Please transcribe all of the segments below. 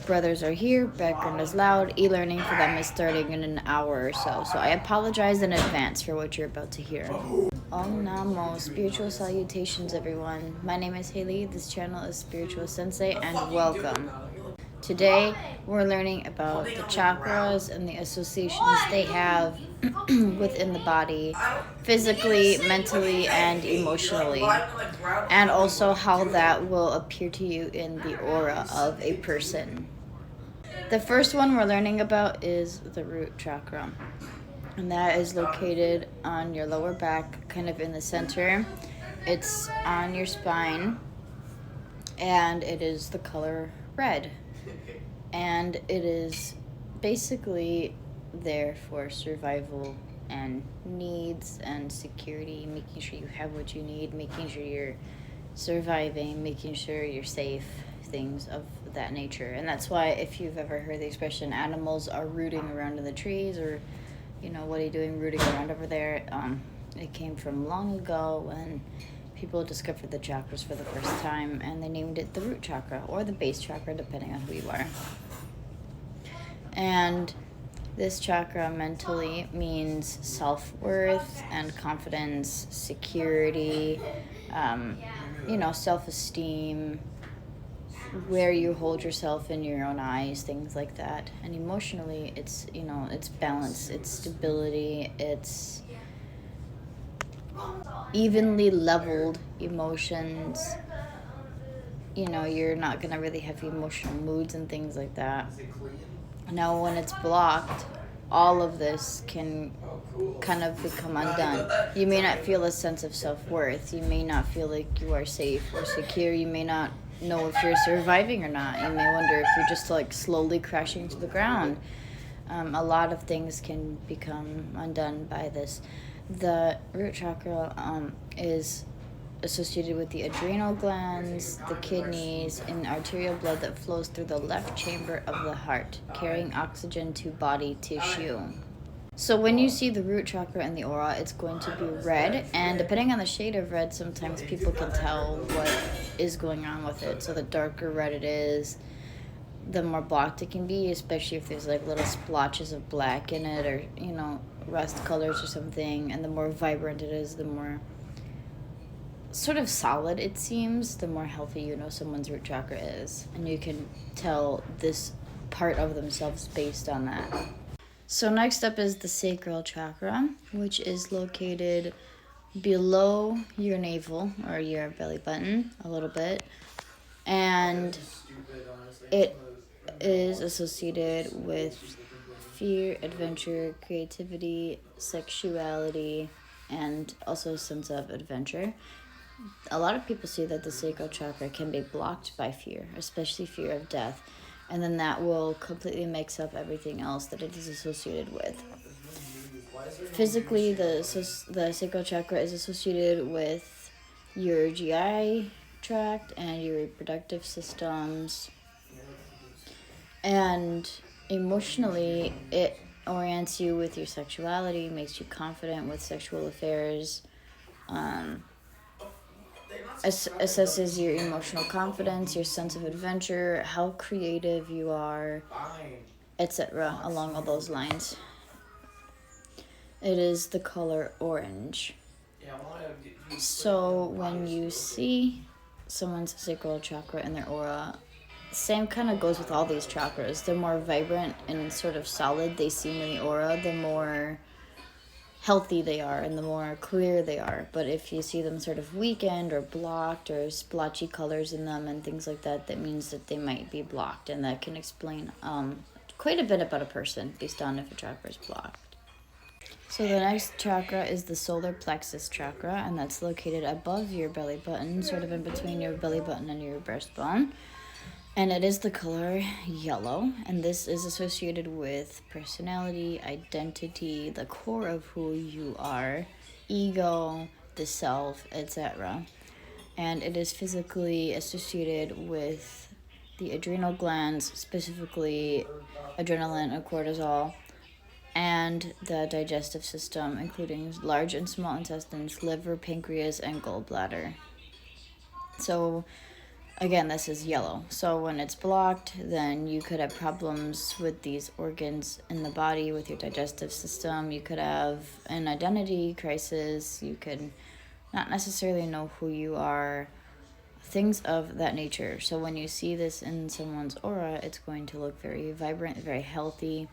brothers are here, background is loud. E-learning for them is starting in an hour or so. So I apologize in advance for what you're about to hear. Om Namo, spiritual salutations everyone. My name is Haley, this channel is Spiritual Sensei, and welcome. Today we're learning about the chakras and the associations they have within the body, physically, mentally, and emotionally, and also how that will appear to you in the aura of a person. The first one we're learning about is the root chakra, and that is located on your lower back, kind of in the center. It's on your spine, and it is the color red, and it is basically there for survival and needs and security, making sure you have what you need, making sure you're surviving, making sure you're safe, things of that nature. And that's why, if you've ever heard the expression animals are rooting around in the trees, or what are you doing rooting around over there, it came from long ago when people discovered the chakras for the first time, and they named it the root chakra or the base chakra, depending on who you are. And this chakra mentally means self-worth and confidence, security, self-esteem, where you hold yourself in your own eyes, things like that. And emotionally, it's balance, it's stability, it's evenly leveled emotions. You're not gonna really have emotional moods and things like that. Now, when it's blocked, all of this can kind of become undone. You may not feel a sense of self-worth. You may not feel like you are safe or secure. You may not know if you're surviving or not. You may wonder if you're just slowly crashing to the ground. A lot of things can become undone by this. The root chakra is associated with the adrenal glands, the kidneys, and arterial blood that flows through the left chamber of the heart, carrying oxygen to body tissue. So when you see the root chakra in the aura, it's going to be red, and depending on the shade of red, sometimes people can tell what is going on with it. So the darker red it is, the more blocked it can be, especially if there's little splotches of black in it, or rust colors or something. And the more vibrant it is, the more sort of solid it seems, the more healthy someone's root chakra is. And you can tell this part of themselves based on that. So next up is the Sacral Chakra, which is located below your navel or your belly button a little bit. And it is associated with fear, adventure, creativity, sexuality, and also a sense of adventure. A lot of people see that the sacral chakra can be blocked by fear, especially fear of death, and then that will completely mix up everything else that it is associated with. Physically, the sacral chakra is associated with your GI tract and your reproductive systems. And emotionally, it orients you with your sexuality, makes you confident with sexual affairs, assesses your emotional confidence, your sense of adventure, how creative you are, etc., along all those lines. It is the color orange. So when you see someone's sacral chakra in their aura, same kind of goes with all these chakras. The more vibrant and sort of solid they seem in the aura, the more healthy they are and the more clear they are. But if you see them sort of weakened or blocked or splotchy colors in them and things like that, that means that they might be blocked, and that can explain quite a bit about a person based on if a chakra is blocked. So the next chakra is the solar plexus chakra, and that's located above your belly button, sort of in between your belly button and your breastbone. And it is the color yellow, and this is associated with personality, identity, the core of who you are, ego, the self, etc. And it is physically associated with the adrenal glands, specifically adrenaline and cortisol, and the digestive system, including large and small intestines, liver, pancreas, and gallbladder. So again, this is yellow. So when it's blocked, then you could have problems with these organs in the body, with your digestive system. You could have an identity crisis. You could not necessarily know who you are, things of that nature. So when you see this in someone's aura, it's going to look very vibrant, very healthy,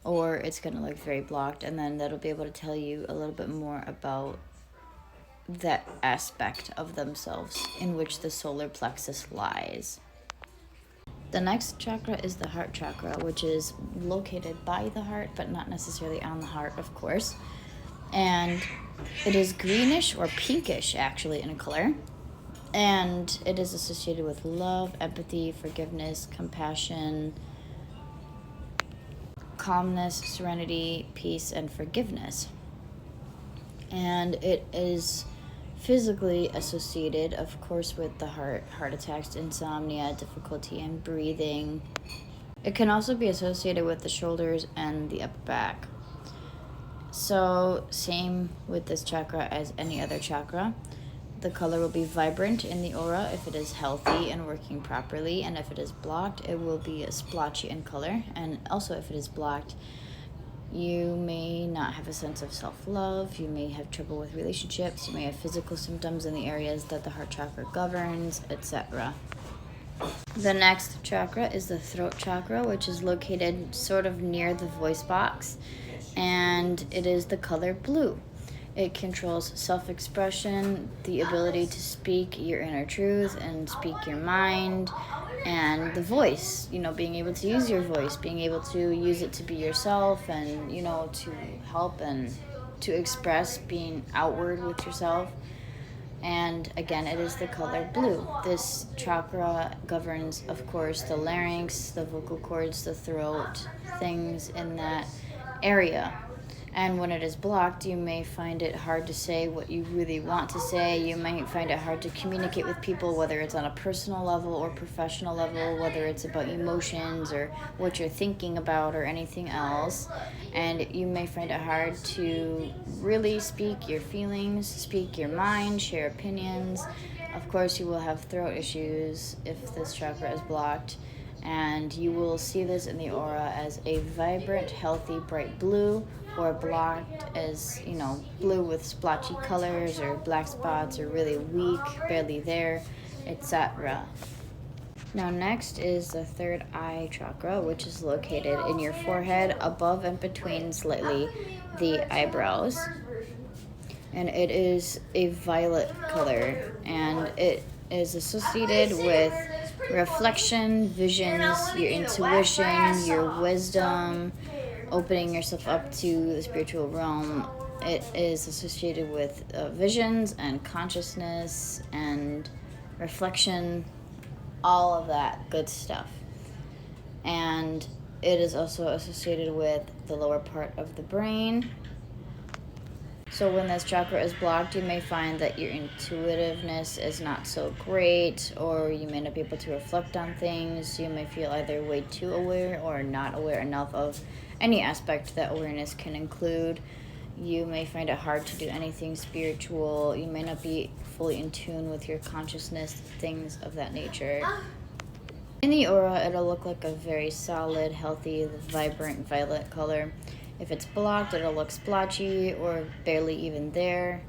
or it's going to look very blocked. And then that'll be able to tell you a little bit more about that aspect of themselves in which the solar plexus lies. The next chakra is the heart chakra, which is located by the heart, but not necessarily on the heart, of course. And it is greenish or pinkish, actually, in color. And it is associated with love, empathy, forgiveness, compassion, calmness, serenity, peace, and forgiveness. And it is physically associated, of course, with the heart attacks, insomnia, difficulty in breathing. It can also be associated with the shoulders and the upper back. So same with this chakra as any other chakra. The color will be vibrant in the aura if it is healthy and working properly, and if it is blocked, it will be splotchy in color. And also if it is blocked, you may not have a sense of self-love, you may have trouble with relationships, you may have physical symptoms in the areas that the heart chakra governs, etc. The next chakra is the throat chakra, which is located sort of near the voice box, and it is the color blue. It controls self-expression, the ability to speak your inner truth and speak your mind, and the voice, being able to use your voice, being able to use it to be yourself and, to help and to express being outward with yourself. And again, it is the color blue. This chakra governs, of course, the larynx, the vocal cords, the throat, things in that area. And when it is blocked, you may find it hard to say what you really want to say. You might find it hard to communicate with people, whether it's on a personal level or professional level, whether it's about emotions or what you're thinking about or anything else. And you may find it hard to really speak your feelings, speak your mind, share opinions. Of course, you will have throat issues if this chakra is blocked. And you will see this in the aura as a vibrant, healthy, bright blue, or blocked as, blue with splotchy colors or black spots or really weak, barely there, etc. Now next is the third eye chakra, which is located in your forehead, above and between slightly the eyebrows. And it is a violet color, and it is associated with reflection, visions, your intuition, your wisdom, opening yourself up to the spiritual realm. It is associated with visions and consciousness and reflection, all of that good stuff. And it is also associated with the lower part of the brain. So when this chakra is blocked, you may find that your intuitiveness is not so great, or you may not be able to reflect on things. You may feel either way too aware or not aware enough of any aspect that awareness can include. You may find it hard to do anything spiritual. You may not be fully in tune with your consciousness, things of that nature. In the aura, it'll look like a very solid, healthy, vibrant violet color. If it's blocked, it'll look splotchy or barely even there.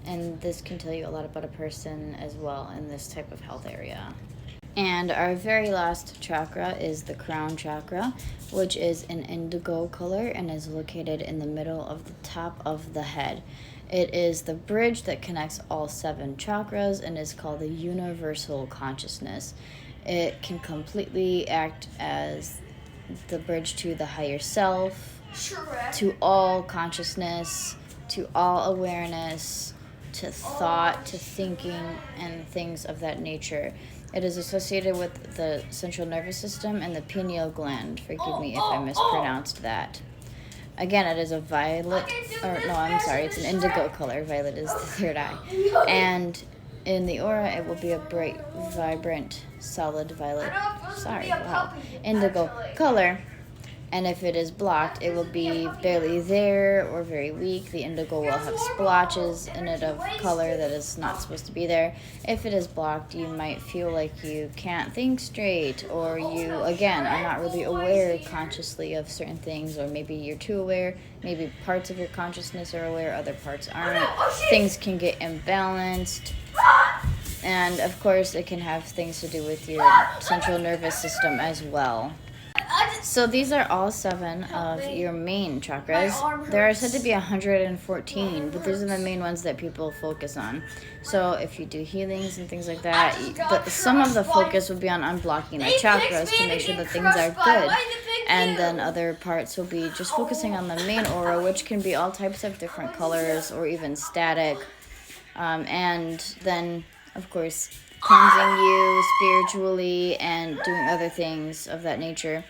And this can tell you a lot about a person as well in this type of health area. And our very last chakra is the crown chakra, which is an indigo color and is located in the middle of the top of the head. It is the bridge that connects all 7 chakras and is called the universal consciousness. It can completely act as the bridge to the higher self, to all consciousness, to all awareness, to thought, to thinking, and things of that nature. It is associated with the central nervous system and the pineal gland. Forgive me if I mispronounced that. Again, it is a it's an indigo color. Violet is the third eye. And in the aura, it will be a bright, vibrant, solid indigo color. And if it is blocked, it will be barely there or very weak. The indigo will have splotches in it of color that is not supposed to be there. If it is blocked, you might feel like you can't think straight, or you, again, are not really aware consciously of certain things, or maybe you're too aware. Maybe parts of your consciousness are aware, other parts aren't. Things can get imbalanced. And of course, it can have things to do with your central nervous system as well. So these are all 7 of your main chakras. There are said to be 114, but these are the main ones that people focus on. So if you do healings and things like that, some of the focus will be on unblocking the chakras to make sure that things are good. And then other parts will be just focusing on the main aura, which can be all types of different colors or even static. And then, of course, cleansing you spiritually and doing other things of that nature.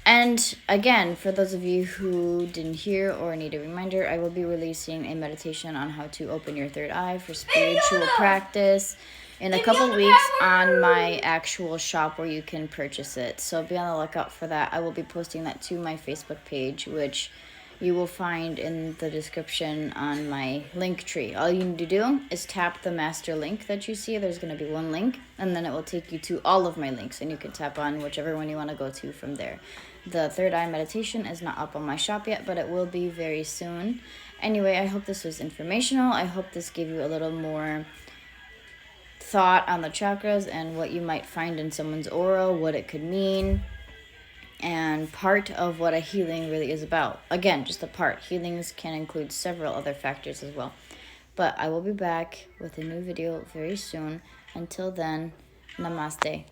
And again, for those of you who didn't hear or need a reminder, I will be releasing a meditation on how to open your third eye for spiritual practice in a couple weeks on my actual shop where you can purchase it. So be on the lookout for that. I will be posting that to my Facebook page, which you will find in the description on my link tree. All you need to do is tap the master link that you see. There's going to be one link, and then it will take you to all of my links, and you can tap on whichever one you want to go to from there. The third eye meditation is not up on my shop yet, but it will be very soon. Anyway, I hope this was informational. I hope this gave you a little more thought on the chakras and what you might find in someone's aura, what it could mean, and part of what a healing really is about. Again, just a part. Healings can include several other factors as well. But I will be back with a new video very soon. Until then, namaste.